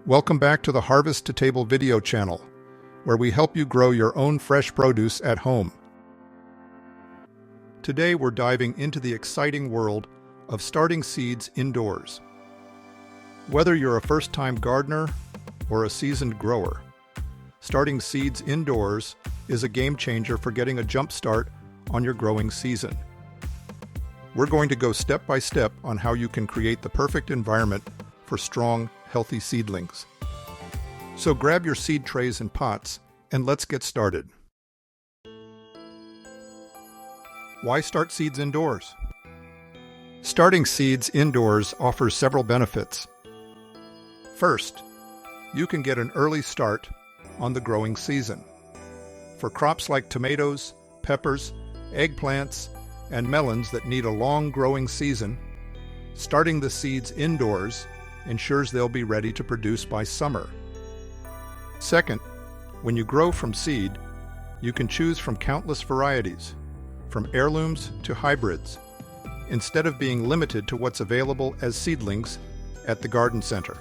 Welcome back to the Harvest to Table video channel, where we help you grow your own fresh produce at home. Today we're diving into the exciting world of starting seeds indoors. Whether you're a first-time gardener or a seasoned grower, starting seeds indoors is a game changer for getting a jump start on your growing season. We're going to go step by step on how you can create the perfect environment for strong, healthy seedlings. So grab your seed trays and pots, and let's get started. Why start seeds indoors? Starting seeds indoors offers several benefits. First, you can get an early start on the growing season. For crops like tomatoes, peppers, eggplants, and melons that need a long growing season, starting the seeds indoors ensures they'll be ready to produce by summer. Second, when you grow from seed, you can choose from countless varieties, from heirlooms to hybrids, instead of being limited to what's available as seedlings at the garden center.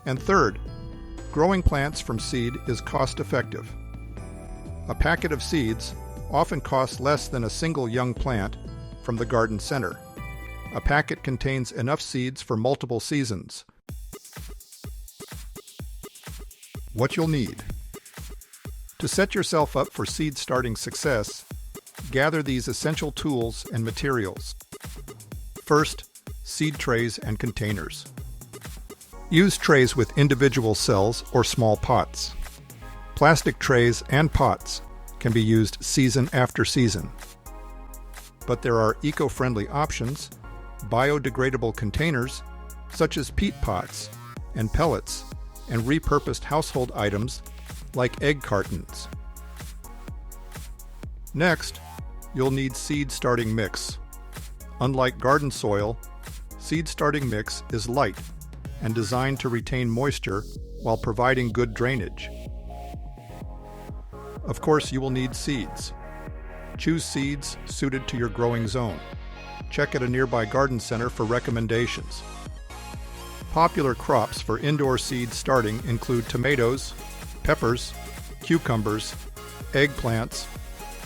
And third, growing plants from seed is cost-effective. A packet of seeds often costs less than a single young plant from the garden center. A packet contains enough seeds for multiple seasons. What you'll need. To set yourself up for seed starting success, gather these essential tools and materials. First, seed trays and containers. Use trays with individual cells or small pots. Plastic trays and pots can be used season after season. But there are eco-friendly options, biodegradable containers such as peat pots and pellets, and repurposed household items like egg cartons. Next, you'll need seed starting mix. Unlike garden soil, seed starting mix is light and designed to retain moisture while providing good drainage. Of course, you will need seeds. Choose seeds suited to your growing zone. Check at a nearby garden center for recommendations. Popular crops for indoor seed starting include tomatoes, peppers, cucumbers, eggplants,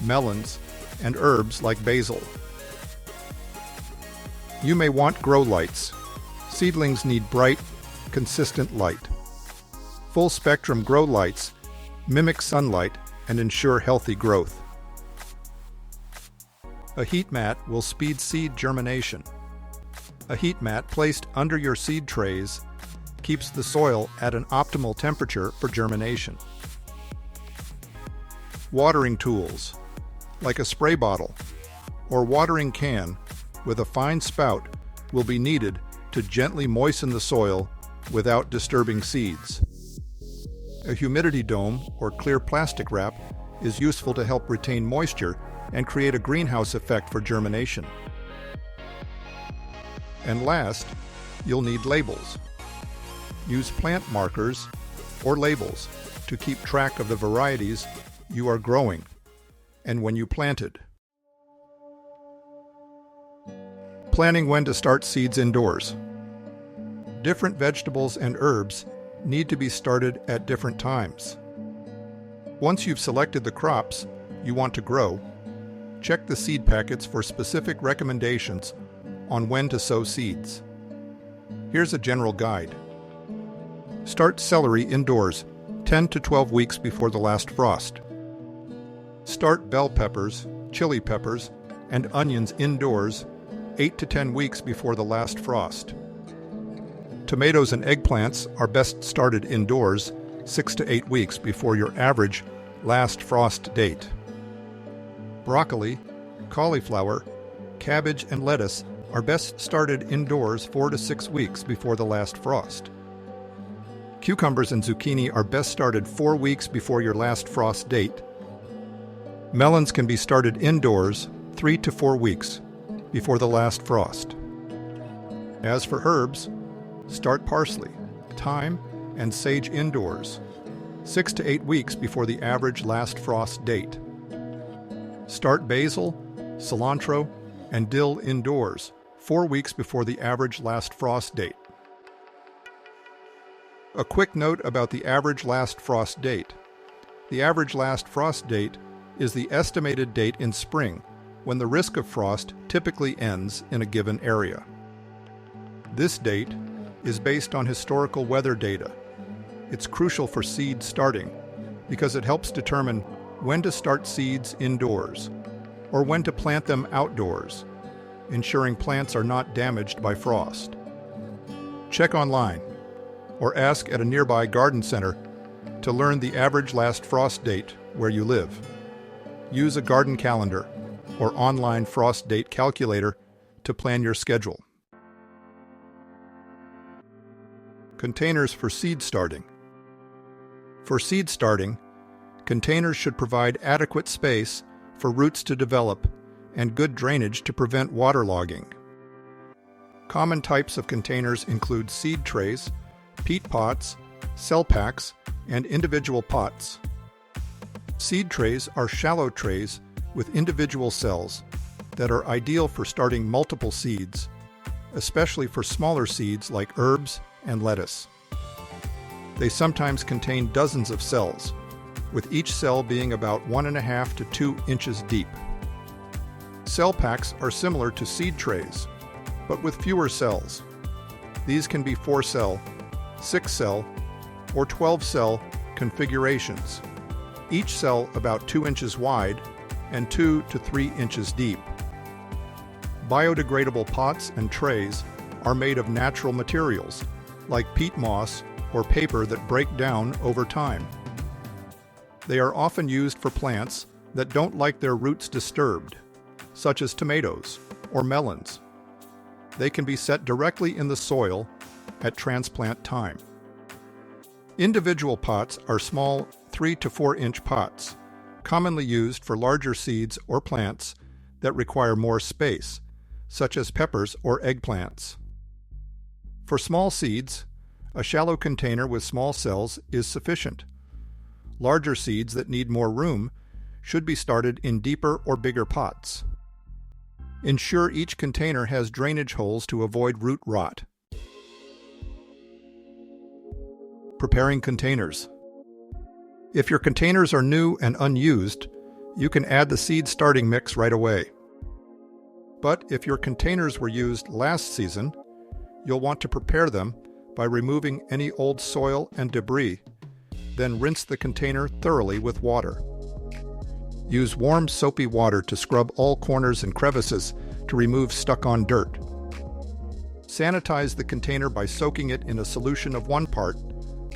melons, and herbs like basil. You may want grow lights. Seedlings need bright, consistent light. Full-spectrum grow lights mimic sunlight and ensure healthy growth. A heat mat will speed seed germination. A heat mat placed under your seed trays keeps the soil at an optimal temperature for germination. Watering tools, like a spray bottle or watering can with a fine spout, will be needed to gently moisten the soil without disturbing seeds. A humidity dome or clear plastic wrap is useful to help retain moisture and create a greenhouse effect for germination. And last, you'll need labels. Use plant markers or labels to keep track of the varieties you are growing and when you planted. Planning when to start seeds indoors. Different vegetables and herbs need to be started at different times. Once you've selected the crops you want to grow, check the seed packets for specific recommendations on when to sow seeds. Here's a general guide. Start celery indoors 10 to 12 weeks before the last frost. Start bell peppers, chili peppers, and onions indoors 8 to 10 weeks before the last frost. Tomatoes and eggplants are best started indoors 6 to 8 weeks before your average last frost date. Broccoli, cauliflower, cabbage, and lettuce are best started indoors 4 to 6 weeks before the last frost. Cucumbers and zucchini are best started 4 weeks before your last frost date. Melons can be started indoors 3 to 4 weeks before the last frost. As for herbs, start parsley, thyme, and sage indoors 6 to 8 weeks before the average last frost date. Start basil, cilantro, and dill indoors 4 weeks before the average last frost date. A quick note about the average last frost date. The average last frost date is the estimated date in spring when the risk of frost typically ends in a given area. This date is based on historical weather data. It's crucial for seed starting because it helps determine when to start seeds indoors or when to plant them outdoors, ensuring plants are not damaged by frost. Check online or ask at a nearby garden center to learn the average last frost date where you live. Use a garden calendar or online frost date calculator to plan your schedule. Containers for seed starting. For seed starting, containers should provide adequate space for roots to develop and good drainage to prevent waterlogging. Common types of containers include seed trays, peat pots, cell packs, and individual pots. Seed trays are shallow trays with individual cells that are ideal for starting multiple seeds, especially for smaller seeds like herbs and lettuce. They sometimes contain dozens of cells, with each cell being about 1.5 to 2 inches deep. Cell packs are similar to seed trays, but with fewer cells. These can be 4-cell, 6-cell, or 12-cell configurations, each cell about 2 inches wide and 2 to 3 inches deep. Biodegradable pots and trays are made of natural materials, like peat moss or paper that break down over time. They are often used for plants that don't like their roots disturbed, such as tomatoes or melons. They can be set directly in the soil at transplant time. Individual pots are small 3 to 4 inch pots, commonly used for larger seeds or plants that require more space, such as peppers or eggplants. For small seeds, a shallow container with small cells is sufficient. Larger seeds that need more room should be started in deeper or bigger pots. Ensure each container has drainage holes to avoid root rot. Preparing containers. If your containers are new and unused, you can add the seed starting mix right away. But if your containers were used last season, you'll want to prepare them by removing any old soil and debris, then rinse the container thoroughly with water. Use warm, soapy water to scrub all corners and crevices to remove stuck-on dirt. Sanitize the container by soaking it in a solution of 1 part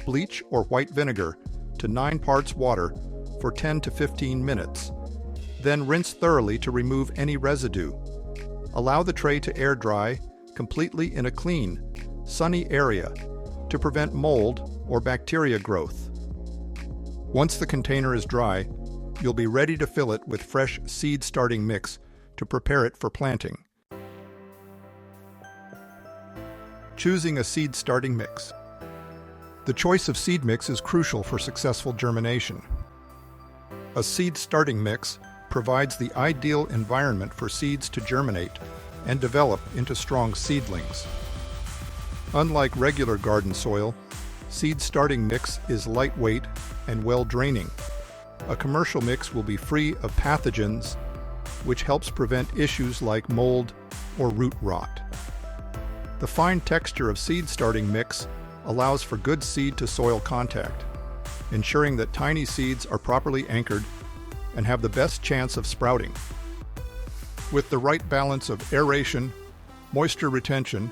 bleach or white vinegar to 9 parts water for 10 to 15 minutes. Then rinse thoroughly to remove any residue. Allow the tray to air dry completely in a clean, sunny area to prevent mold or bacteria growth. Once the container is dry, you'll be ready to fill it with fresh seed starting mix to prepare it for planting. Choosing a seed starting mix. The choice of seed mix is crucial for successful germination. A seed starting mix provides the ideal environment for seeds to germinate and develop into strong seedlings. Unlike regular garden soil, seed starting mix is lightweight and well draining. A commercial mix will be free of pathogens, which helps prevent issues like mold or root rot. The fine texture of seed starting mix allows for good seed to soil contact, ensuring that tiny seeds are properly anchored and have the best chance of sprouting. With the right balance of aeration, moisture retention,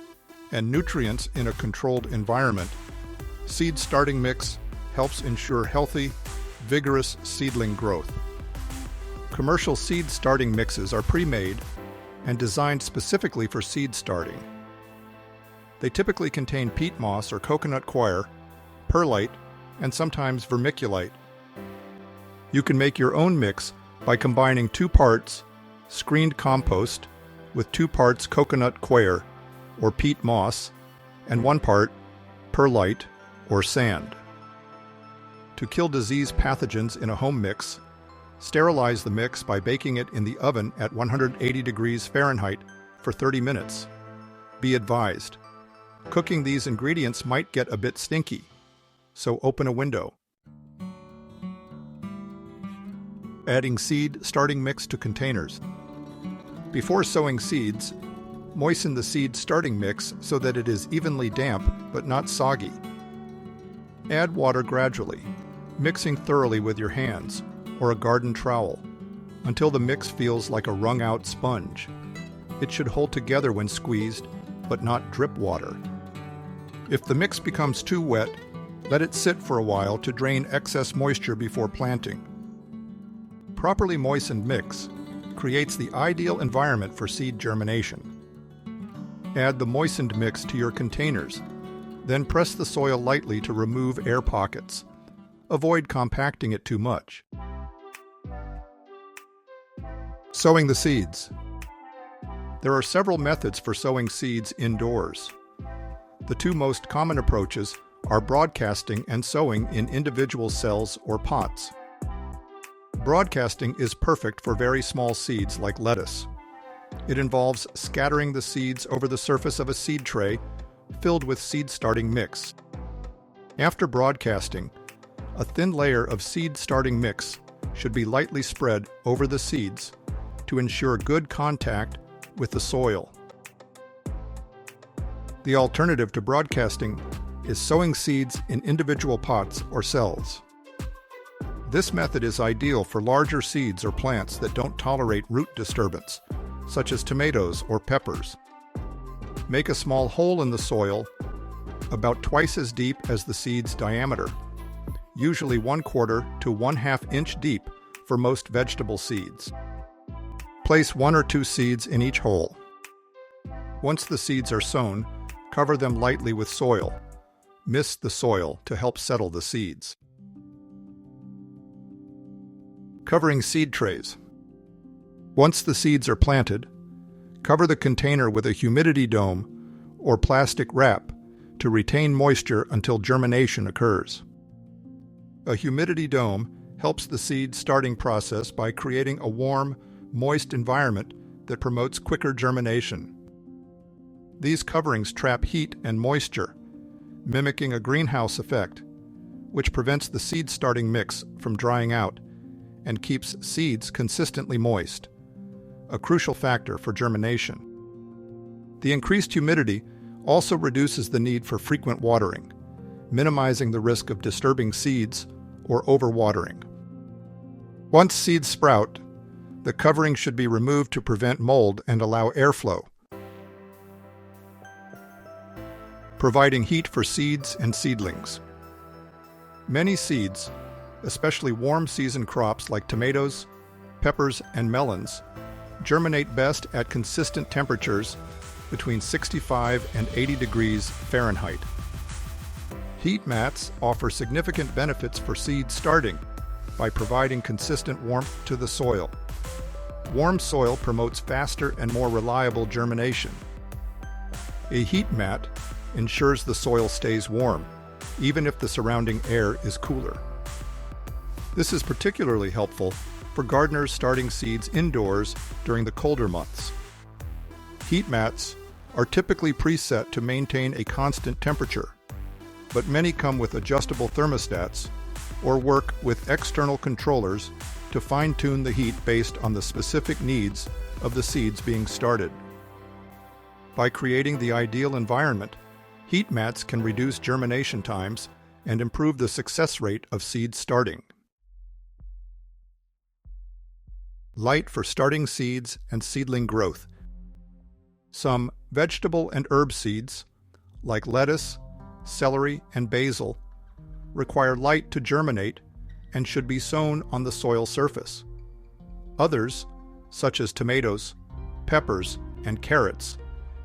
and nutrients in a controlled environment, seed starting mix helps ensure healthy, vigorous seedling growth. Commercial seed starting mixes are pre-made and designed specifically for seed starting. They typically contain peat moss or coconut coir, perlite, and sometimes vermiculite. You can make your own mix by combining 2 parts screened compost with 2 parts coconut coir or peat moss and 1 part perlite or sand. To kill disease pathogens in a home mix, sterilize the mix by baking it in the oven at 180 degrees Fahrenheit for 30 minutes. Be advised, cooking these ingredients might get a bit stinky, so open a window. Adding seed starting mix to containers. Before sowing seeds, moisten the seed starting mix so that it is evenly damp but not soggy. Add water gradually, mixing thoroughly with your hands or a garden trowel until the mix feels like a wrung-out sponge. It should hold together when squeezed, but not drip water. If the mix becomes too wet, let it sit for a while to drain excess moisture before planting. Properly moistened mix creates the ideal environment for seed germination. Add the moistened mix to your containers, then press the soil lightly to remove air pockets. Avoid compacting it too much. Sowing the seeds. There are several methods for sowing seeds indoors. The two most common approaches are broadcasting and sowing in individual cells or pots. Broadcasting is perfect for very small seeds like lettuce. It involves scattering the seeds over the surface of a seed tray filled with seed starting mix. After broadcasting, a thin layer of seed starting mix should be lightly spread over the seeds to ensure good contact with the soil. The alternative to broadcasting is sowing seeds in individual pots or cells. This method is ideal for larger seeds or plants that don't tolerate root disturbance, such as tomatoes or peppers. Make a small hole in the soil about twice as deep as the seed's diameter, usually 1/4 to 1/2 inch deep for most vegetable seeds. Place 1 or 2 seeds in each hole. Once the seeds are sown, cover them lightly with soil. Mist the soil to help settle the seeds. Covering seed trays. Once the seeds are planted, cover the container with a humidity dome or plastic wrap to retain moisture until germination occurs. A humidity dome helps the seed starting process by creating a warm, moist environment that promotes quicker germination. These coverings trap heat and moisture, mimicking a greenhouse effect, which prevents the seed starting mix from drying out and keeps seeds consistently moist, a crucial factor for germination. The increased humidity also reduces the need for frequent watering, minimizing the risk of disturbing seeds or overwatering. Once seeds sprout, the covering should be removed to prevent mold and allow airflow. Providing heat for seeds and seedlings. Many seeds, especially warm season crops like tomatoes, peppers, and melons, germinate best at consistent temperatures between 65 and 80 degrees Fahrenheit. Heat mats offer significant benefits for seed starting by providing consistent warmth to the soil. Warm soil promotes faster and more reliable germination. A heat mat ensures the soil stays warm, even if the surrounding air is cooler. This is particularly helpful for gardeners starting seeds indoors during the colder months. Heat mats are typically preset to maintain a constant temperature, but many come with adjustable thermostats or work with external controllers to fine-tune the heat based on the specific needs of the seeds being started. By creating the ideal environment, heat mats can reduce germination times and improve the success rate of seed starting. Light for starting seeds and seedling growth. Some vegetable and herb seeds, like lettuce, celery, and basil, require light to germinate and should be sown on the soil surface. Others, such as tomatoes, peppers, and carrots,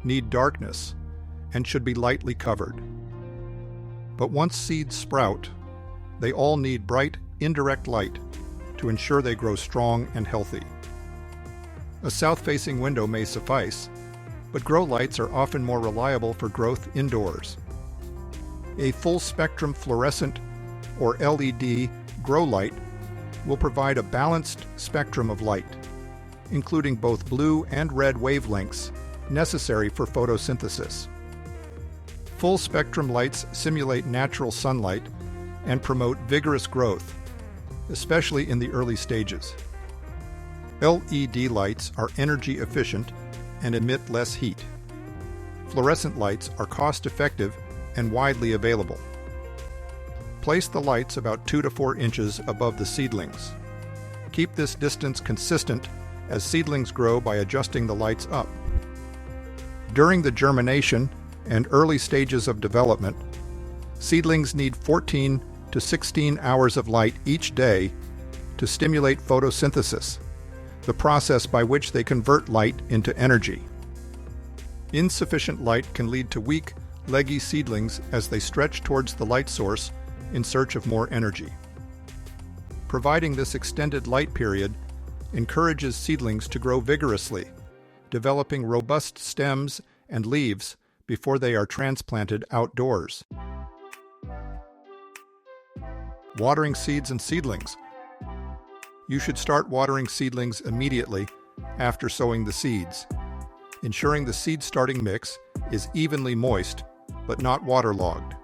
need darkness and should be lightly covered. But once seeds sprout, they all need bright, indirect light to ensure they grow strong and healthy. A south-facing window may suffice, but grow lights are often more reliable for growth indoors. A full-spectrum fluorescent or LED grow light will provide a balanced spectrum of light, including both blue and red wavelengths necessary for photosynthesis. Full-spectrum lights simulate natural sunlight and promote vigorous growth, especially in the early stages. LED lights are energy efficient and emit less heat. Fluorescent lights are cost-effective and widely available. Place the lights about 2 to 4 inches above the seedlings. Keep this distance consistent as seedlings grow by adjusting the lights up. During the germination and early stages of development, seedlings need 14 to 16 hours of light each day to stimulate photosynthesis, the process by which they convert light into energy. Insufficient light can lead to weak, leggy seedlings as they stretch towards the light source in search of more energy. Providing this extended light period encourages seedlings to grow vigorously, developing robust stems and leaves before they are transplanted outdoors. Watering seeds and seedlings. You should start watering seedlings immediately after sowing the seeds, ensuring the seed starting mix is evenly moist but not waterlogged.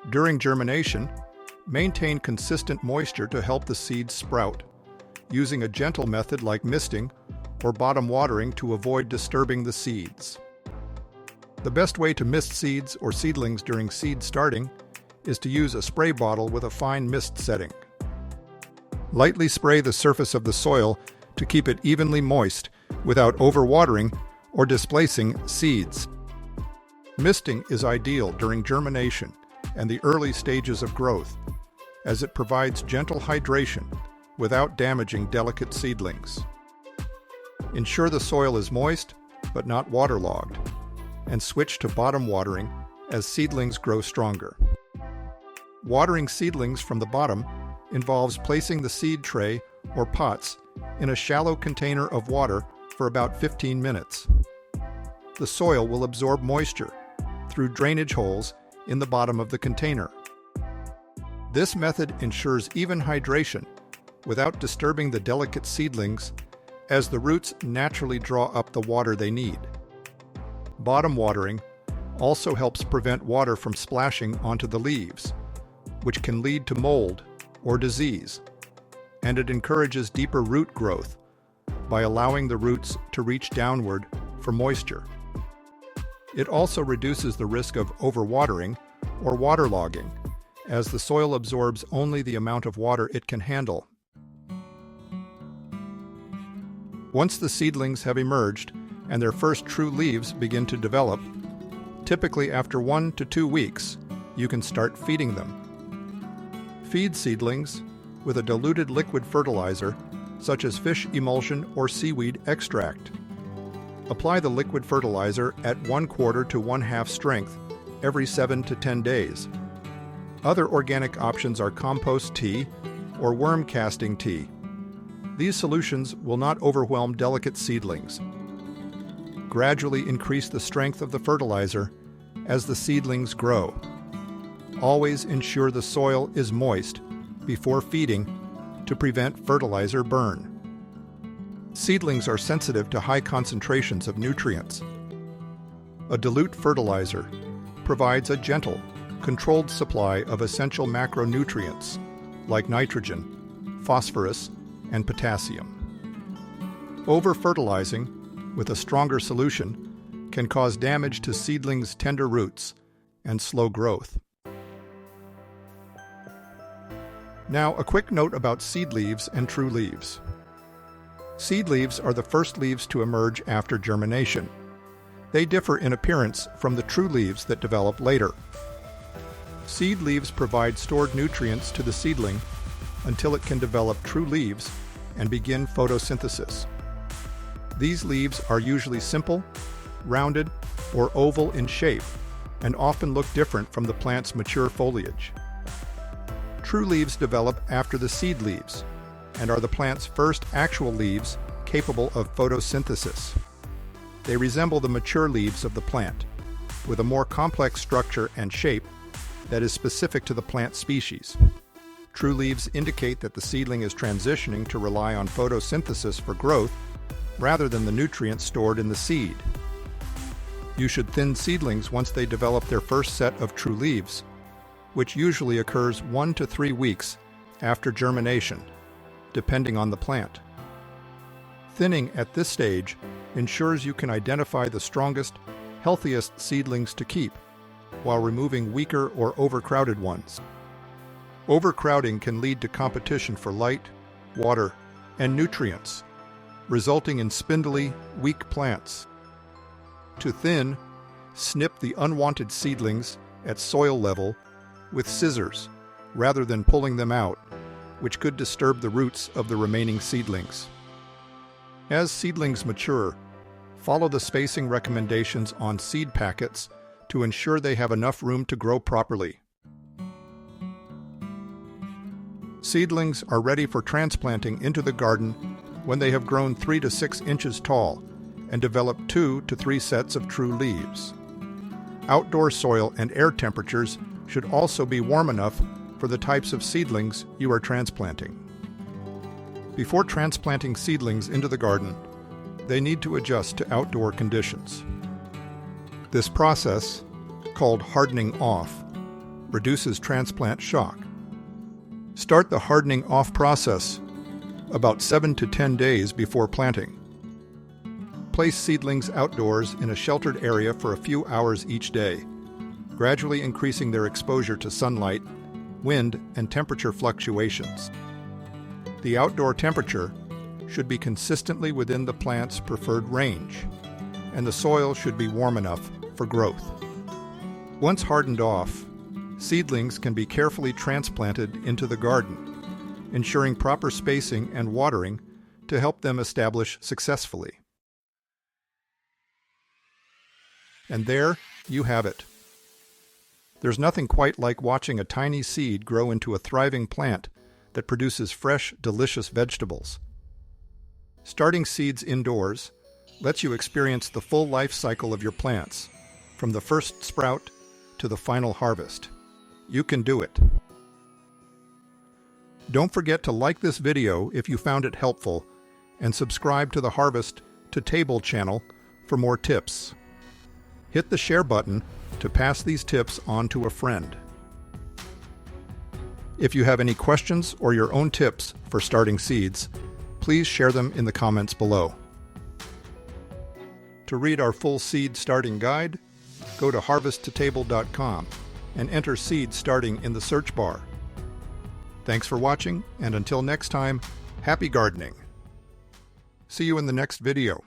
During germination, maintain consistent moisture to help the seeds sprout, using a gentle method like misting or bottom watering to avoid disturbing the seeds. The best way to mist seeds or seedlings during seed starting is to use a spray bottle with a fine mist setting. Lightly spray the surface of the soil to keep it evenly moist without overwatering or displacing seeds. Misting is ideal during germination and the early stages of growth, as it provides gentle hydration without damaging delicate seedlings. Ensure the soil is moist but not waterlogged, and switch to bottom watering as seedlings grow stronger. Watering seedlings from the bottom involves placing the seed tray or pots in a shallow container of water for about 15 minutes. The soil will absorb moisture through drainage holes in the bottom of the container. This method ensures even hydration without disturbing the delicate seedlings, as the roots naturally draw up the water they need. Bottom watering also helps prevent water from splashing onto the leaves, which can lead to mold or disease, and it encourages deeper root growth by allowing the roots to reach downward for moisture. It also reduces the risk of overwatering or waterlogging, as the soil absorbs only the amount of water it can handle. Once the seedlings have emerged and their first true leaves begin to develop, typically after 1 to 2 weeks, you can start feeding them. Feed seedlings with a diluted liquid fertilizer, such as fish emulsion or seaweed extract. Apply the liquid fertilizer at 1/4 to 1/2 strength every 7 to 10 days. Other organic options are compost tea or worm casting tea. These solutions will not overwhelm delicate seedlings. Gradually increase the strength of the fertilizer as the seedlings grow. Always ensure the soil is moist before feeding to prevent fertilizer burn. Seedlings are sensitive to high concentrations of nutrients. A dilute fertilizer provides a gentle, controlled supply of essential macronutrients like nitrogen, phosphorus, and potassium. Over-fertilizing with a stronger solution can cause damage to seedlings' tender roots and slow growth. Now, a quick note about seed leaves and true leaves. Seed leaves are the first leaves to emerge after germination. They differ in appearance from the true leaves that develop later. Seed leaves provide stored nutrients to the seedling until it can develop true leaves and begin photosynthesis. These leaves are usually simple, rounded, or oval in shape, and often look different from the plant's mature foliage. True leaves develop after the seed leaves and are the plant's first actual leaves capable of photosynthesis. They resemble the mature leaves of the plant, with a more complex structure and shape that is specific to the plant species. True leaves indicate that the seedling is transitioning to rely on photosynthesis for growth rather than the nutrients stored in the seed. You should thin seedlings once they develop their first set of true leaves, which usually occurs 1 to 3 weeks after germination, depending on the plant. Thinning at this stage ensures you can identify the strongest, healthiest seedlings to keep, while removing weaker or overcrowded ones. Overcrowding can lead to competition for light, water, and nutrients, resulting in spindly, weak plants. To thin, snip the unwanted seedlings at soil level with scissors rather than pulling them out, which could disturb the roots of the remaining seedlings. As seedlings mature, follow the spacing recommendations on seed packets to ensure they have enough room to grow properly. Seedlings are ready for transplanting into the garden when they have grown 3 to 6 inches tall and develop 2 to 3 sets of true leaves. Outdoor soil and air temperatures should also be warm enough for the types of seedlings you are transplanting. Before transplanting seedlings into the garden, they need to adjust to outdoor conditions. This process, called hardening off, reduces transplant shock. Start the hardening off process about 7 to 10 days before planting. Place seedlings outdoors in a sheltered area for a few hours each day, gradually increasing their exposure to sunlight, wind, and temperature fluctuations. The outdoor temperature should be consistently within the plant's preferred range, and the soil should be warm enough for growth. Once hardened off, seedlings can be carefully transplanted into the garden, ensuring proper spacing and watering to help them establish successfully. And there you have it. There's nothing quite like watching a tiny seed grow into a thriving plant that produces fresh, delicious vegetables. Starting seeds indoors lets you experience the full life cycle of your plants, from the first sprout to the final harvest. You can do it. Don't forget to like this video if you found it helpful, and subscribe to the Harvest to Table channel for more tips. Hit the share button to pass these tips on to a friend. If you have any questions or your own tips for starting seeds, please share them in the comments below. To read our full seed starting guide, go to harvesttotable.com and enter seed starting in the search bar. Thanks for watching, and until next time, happy gardening. See you in the next video.